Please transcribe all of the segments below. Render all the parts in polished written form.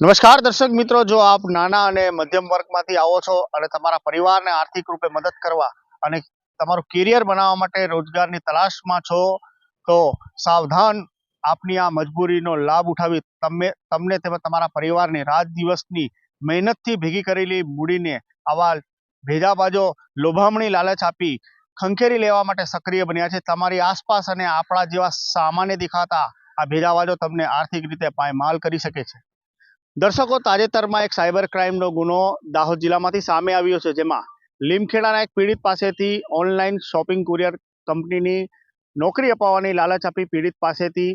નમસ્કાર દર્શક મિત્રો, જો આપ નાના અને મધ્યમ વર્ગમાંથી આવો છો અને તમારા પરિવારને આર્થિક રૂપે મદદ કરવા અને તમારું કેરિયર બનાવવા માટે રોજગારની તલાશમાં છો તો સાવધાન. આપની આ મજબૂરીનો લાભ ઉઠાવી તમને તેમજ તમારા પરિવારની રાત દિવસની મહેનતથી ભેગી કરેલી મૂડીને આવા ભેજાબાજો લોભામણી લાલચ આપી ખંખેરી લેવા માટે સક્રિય બન્યા છે. તમારી આસપાસ અને આપણા જેવા સામાન્ય દેખાતા આ ભેજાબાજો તમને આર્થિક રીતે પાયમાલ કરી શકે છે. દર્શકો, તાજેતરમાં એક સાયબર ક્રાઇમનો ગુનો દાહોદ જિલ્લામાંથી સામે આવ્યો છે, જેમાં લીમખેડાના એક પીડિત પાસેથી ઓનલાઈન શોપિંગ કુરિયર કંપનીની નોકરી અપાવવાની લાલચ આપી પીડિત પાસેથી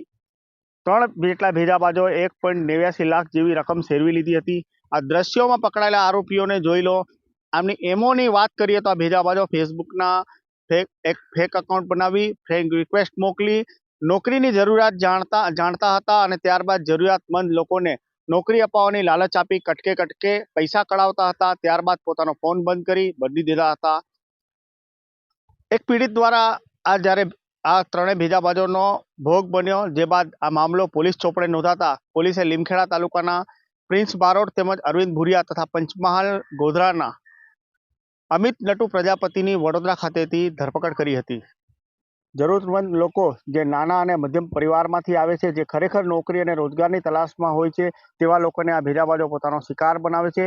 3 જેટલા ભેજાબાજોએ 1.89 લાખ જેવી રકમ સેરવી લીધી હતી. આ દ્રશ્યોમાં પકડાયેલા આરોપીઓને જોઈ લો. આમની એમોની વાત કરીએ તો આ ભેજાબાજો ફેસબુકના ફેક એકાઉન્ટ બનાવી ફ્રેન્ડ રિક્વેસ્ટ મોકલી નોકરીની જરૂરિયાત જાણતા હતા અને ત્યારબાદ જરૂરિયાતમંદ લોકોને નોકરી અપાવવાની લાલચ આપી કટકે પૈસા કઢાવતા હતા. ત્યારબાદ પોતાનો ફોન બંધ કરી બદલી દીધા હતા. એક પીડિત દ્વારા જ્યારે આ 3 ભેજાબાજોનો ભોગ બન્યો, જે બાદ આ મામલો પોલીસ ચોપડે નોંધાતા પોલીસે લીમખેડા તાલુકાના પ્રિન્સ બારોટ તેમજ અરવિંદ ભુરિયા તથા પંચમહાલ ગોધરાના અમિત નટુ પ્રજાપતિની વડોદરા ખાતેથી ધરપકડ કરી હતી. જરૂરતમંદ લોકો જે નાના અને મધ્યમ પરિવારમાંથી આવે છે, જે ખરેખર નોકરી અને રોજગારની તલાશમાં હોય છે, તેવા લોકોને આ ભેજાબાજો પોતાનો શિકાર બનાવે છે.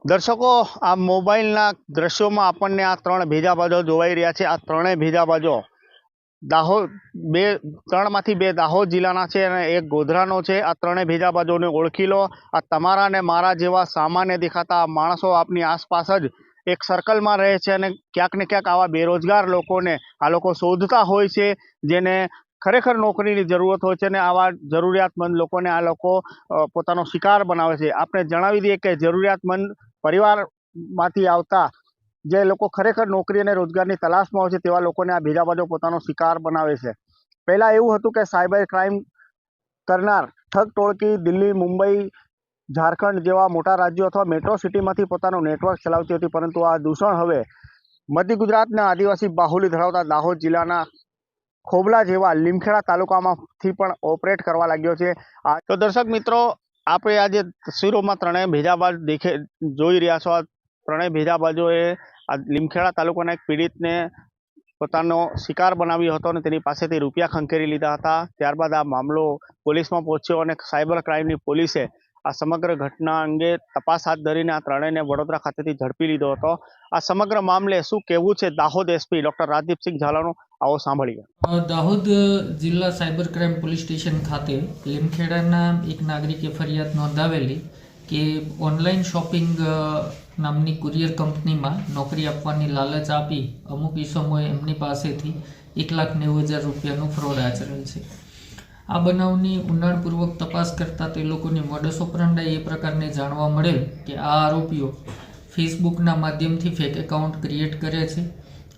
દર્શકો, આ મોબાઈલના દ્રશ્યોમાં આપણને આ 3 ભેજાબાજો જોવાઈ રહ્યા છે. આ 3 ભેજાબાજો ત્રણમાંથી 2 દાહોદ જિલ્લાના છે અને 1 ગોધરાનો છે. આ 3 ભેજાબાજોને ઓળખી લો. આ તમારા અને મારા જેવા સામાન્ય દેખાતા માણસો આપની આસપાસ જ એક સર્કલમાં રહે છે અને ક્યાંક ને ક્યાંક આવા બેરોજગાર લોકોને આ લોકો શોધતા હોય છે, જેને ખરેખર નોકરીની જરૂરત હોય છે અને આવા જરૂરિયાતમંદ લોકોને આ લોકો પોતાનો શિકાર બનાવે છે. આપણે જણાવી દઈએ કે જરૂરિયાતમંદ પરિવારમાંથી આવતા જે લોકો ખરેખર નોકરી અને રોજગારની તલાશમાં હોય છે, તેવા લોકોને આ ભેજાબાજો પોતાનો શિકાર બનાવે છે. પહેલાં એવું હતું કે સાયબર ક્રાઇમ કરનાર ઠગ ટોળકી દિલ્હી, મુંબઈ, ઝારખંડ જેવા મોટા રાજ્યો અથવા મેટ્રો સિટીમાંથી પોતાનું નેટવર્ક ચલાવતી હતી, પરંતુ આ દૂષણ હવે મધ્ય ગુજરાતના આદિવાસી બાહુલ્ય ધરાવતા દાહોદ જિલ્લાના ખોબલા જેવા લીમખેડા તાલુકામાંથી પણ ઓપરેટ કરવા લાગ્યો છે. તો દર્શક મિત્રો, આપણે આજે તસવીરોમાં 3 ભેજાબાજ જોઈ રહ્યા છો. આ 3 ભેજાબાજોએ આ લીમખેડા તાલુકાના એક પીડિતને પોતાનો શિકાર બનાવ્યો હતો અને તેની પાસેથી રૂપિયા ખંખેરી લીધા હતા. ત્યારબાદ આ મામલો પોલીસમાં પહોંચ્યો અને સાયબર ક્રાઇમની પોલીસે આ સમગ્ર ઘટના અંગે તપાસ હાથ ધરીને આ 3ને વડોદરા ખાતેથી ઝડપી લીધો હતો. આ સમગ્ર મામલે શું કહેવું છે દાહોદ એસપી ડોક્ટર રાજદીપસિંહ ઝાલાનું, આવો સાંભળીએ. દાહોદ જિલ્લા સાયબર ક્રાઇમ પોલીસ સ્ટેશન ખાતે લીમખેડાના એક નાગરિકે ફરિયાદ નોંધાવેલી કે ઓનલાઈન શોપિંગ નામની કુરિયર કંપનીમાં નોકરી આપવાની લાલચ આપી અમુક ઇસમોએ એમની પાસેથી 1,90,000 રૂપિયાનું ફ્રોડ આચરેલ છે. આ બનાવની ઊંડાણપૂર્વક તપાસ કરતાં તે લોકોની મોડસ ઓપરંડાઈ એ પ્રકારની જાણવા મળેલ કે આ આરોપીઓ ફેસબુકના માધ્યમથી ફેક એકાઉન્ટ ક્રિએટ કરે છે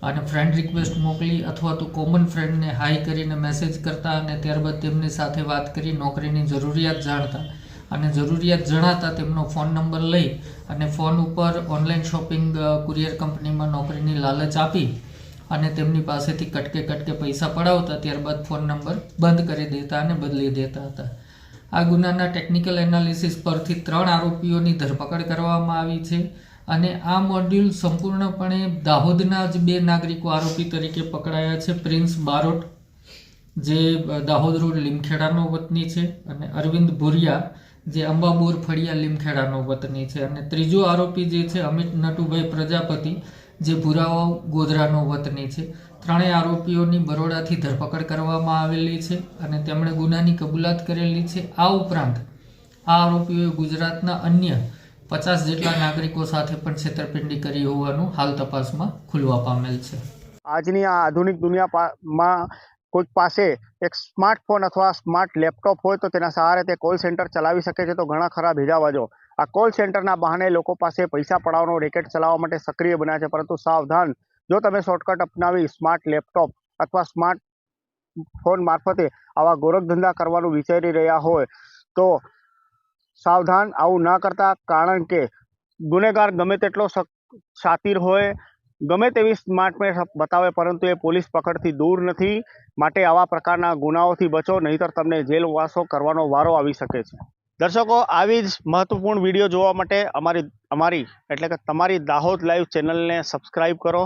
અને ફ્રેન્ડ રિક્વેસ્ટ મોકલી અથવા તો કોમન ફ્રેન્ડને હાઈ કરીને મેસેજ કરતા અને ત્યારબાદ તેમની સાથે વાત કરી નોકરીની જરૂરિયાત જાણતા અને જરૂરિયાત જણાતા તેમનો ફોન નંબર લઈ અને ફોન ઉપર ઓનલાઈન શોપિંગ કુરિયર કંપનીમાં નોકરીની લાલચ આપી અને તેમની પાસેથી કટકે પૈસા પડાવતા ત્યારબાદ ફોન નંબર બંધ કરી દેતા અને બદલી દેતા હતા. આ ગુનાના ટેકનિકલ એનાલિસિસ પરથી 3 આરોપીઓની ધરપકડ કરવામાં આવી છે અને આ મોડ્યુલ સંપૂર્ણપણે દાહોદના જ 2 નાગરિકો આરોપી તરીકે પકડાયા છે. પ્રિન્સ બારોટ, જે દાહોદ રોડ લીમખેડાનો વતની છે, અને અરવિંદ ભુરિયા, જે અંબાબોર ફળિયા લીમખેડાનો વતની છે, અને ત્રીજો આરોપી જે છે અમિત નટુભાઈ પ્રજાપતિ, જે ભુરાવાવ ગોધરાનો વતની છે. 3 આરોપીઓની બરોડાથી ધરપકડ કરવામાં આવેલી છે અને તેમણે ગુનાની કબૂલાત કરેલી છે. આ ઉપરાંત આ આરોપીઓએ ગુજરાતના અન્ય 50 જેટલા નાગરિકો સાથે પણ છેતરપિંડી કરી હોવાનું હાલ તપાસમાં ખુલવા પામેલ છે. આજની આ આધુનિક દુનિયામાં કોઈક પાસે એક સ્માર્ટફોન અથવા સ્માર્ટ લેપટોપ હોય તો તેના સહારે તે કોલ સેન્ટર ચલાવી શકે છે. તો ઘણા ખરા ભેજાબાજો આ કોલ સેન્ટરના બહાને લોકો પાસે પૈસા પડાવવાનો રેકેટ ચલાવવા માટે સક્રિય બન્યા છે. પરંતુ સાવધાન, જો તમે શોર્ટકટ અપનાવી સ્માર્ટ લેપટોપ અથવા સ્માર્ટ ફોન મારફતે આવા ગોરખધંધા કરવાનું વિચારી રહ્યા હોય તો સાવધાન, આવું ના કરતા. કારણ કે ગુનેગાર ગમે તેટલો શાતિર હોય, ગમે તેવી સ્માર્ટનેસ બતાવે, પરંતુ એ પોલીસ પકડથી દૂર નથી. માટે આવા પ્રકારના ગુનાઓથી બચો, નહીંતર તમને જેલવાસો કરવાનો વારો આવી શકે છે. દર્શકો, આવી જ મહત્વપૂર્ણ વિડીયો જોવા માટે અમારી એટલે કે તમારી દાહોદ લાઈવ ચેનલને સબસ્ક્રાઇબ કરો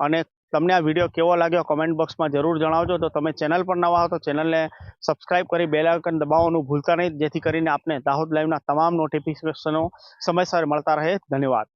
અને તમને આ વિડીયો કેવો લાગ્યો કમેન્ટ બોક્સમાં જરૂર જણાવજો. તો તમે ચેનલ પર નવા હો તો ચેનલને સબસ્ક્રાઇબ કરી બેલ આઇકન દબાવવાનું ભૂલતા નહીં, જેથી કરીને આપને દાહોદ લાઈવના તમામ નોટિફિકેશનો સમયસર મળતા રહે. ધન્યવાદ.